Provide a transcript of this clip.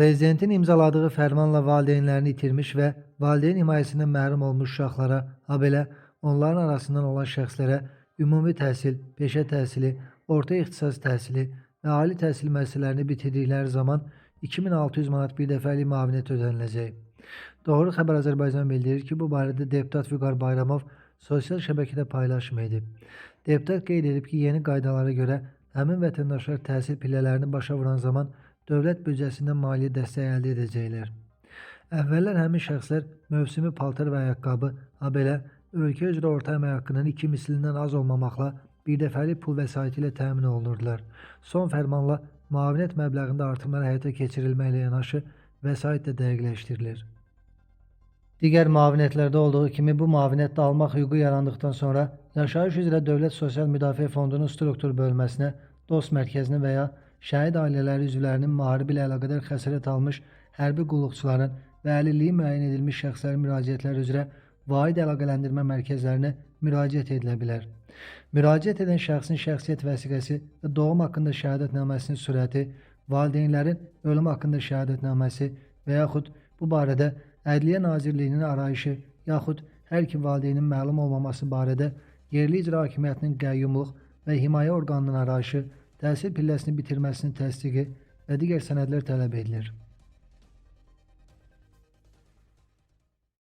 Prezidentin imzaladığı fərmanla valideynlərini itirmiş və valideyn himayəsindən məhrum olmuş uşaqlara, habelə onların arasından olan şəxslərə ümumi təhsil, peşə təhsili, orta ixtisas təhsili və ali təhsil müəssisələrini bitirdikləri zaman 2600 manat birdəfəlik müavinət ödəniləcək. Doğru Xəbər Azərbaycan bildirir ki, bu barədə deputat Vüqar Bayramov sosial şəbəkədə paylaşım edib. Deputat qeyd edib ki, yeni qaydalara görə həmin vətəndaşlar təhsil pillələrini başa vuran zaman dövlət büdcəsindən maliyyə dəstəyi əldə edəcəklər. Əvvəllər həmin şəxslər mövsümi paltar və ayaqqabı, habelə ölkə üzrə orta əmək haqqının 2 mislindən az olmamaqla birdəfəlik pul vəsaiti ilə təmin olunurdular. Son fərmanla müavinət məbləğində artırmalar həyata keçirilməklə yanaşı vəsait də dəqiqləşdirilir. Digər müavinətlərdə olduğu kimi bu müavinət də almaq hüququ yarandıqdan sonra yaşayış üzrə Dövlət Sosial Müdafiə Fondunun struktur bölməsinə, dost mərkəzinə və ya şəhid ailələri üzvlərinin müharibə ilə əlaqədar xəsarət almış hərbi qulluqçuların və əlilliyi müəyyən edilmiş şəxslərin müraciətləri üzrə vahid əlaqələndirmə mərkəzlərinə müraciət edilə bilər. Müraciət edən şəxsin şəxsiyyət vəsiqəsi və doğum haqqında şəhadətnaməsinin sürəti, valideynlərin ölüm haqqında şəhadətnaməsi və yaxud bu barədə Ədliyyə Nazirliyinin arayışı yaxud hər iki valideynin məlum olmaması barədə yerli icra hakimiyyətinin qəyyumluq və himayə orqanının arayışı, təhsil pilləsini bitirməsinin təsdiqi və digər sənədlər tələb edilir.